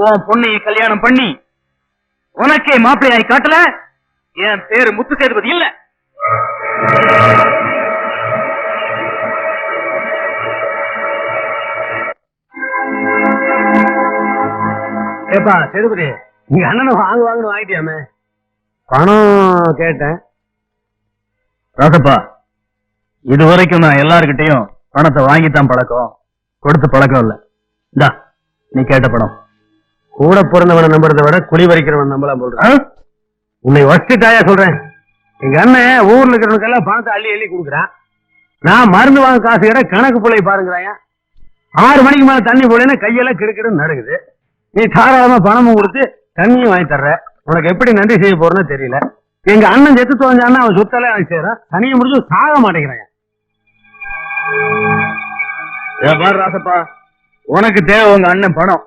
உன் பொண்ணையை கல்யாணம் பண்ணி உனக்கே மாப்பிள்ளையாய் காட்டல என் பேரு முத்து சேதுபதி இல்ல. ஏப்பா சேதுபதி, நீங்க அண்ணனை வாங்கணும் வாங்கிட்டியாமே? பணம் கேட்டேன். ராசப்பா, இது வரைக்கும் நான் எல்லார்கிட்டையும் பணத்தை வாங்கித்தான் பழக்கம், கொடுத்து பழக்கம் இல்ல. இந்தா நீ கேட்ட பணம். கூட பிறந்தவனை நம்புறதை விட குடி வரைக்கிறவன் நம்பலாம் போடுறேன். உன்னை வச்சுட்டாயா சொல்றேன். எங்க அண்ணன் ஊர்ல இருக்கிறவனுக்கெல்லாம் பணத்தை அள்ளி அள்ளி கொடுக்குறான். நான் மருந்து வாங்க காசு கேட்ட கணக்கு பிள்ளை பாருங்கிறாயா. 6 மணிக்கு மேல தண்ணி போலேன்னா கையெல்லாம் கிடுக்கிடுன்னு நடக்குது. நீ தாராளமா பணமும் கொடுத்து தண்ணியும் வாங்கி தர்ற. உனக்கு எப்படி நன்றி செய்ய போறேன்னு தெரியல. எங்க அண்ணன் செத்து தோஞ்சான்னா அவன் சொத்தெல்லாம் எனக்கு செய்யறான். தனியை முடிச்சு சாக மாட்டேங்கிறான். ராசப்பா, உனக்கு தேவை உங்க அண்ணன் பணம்.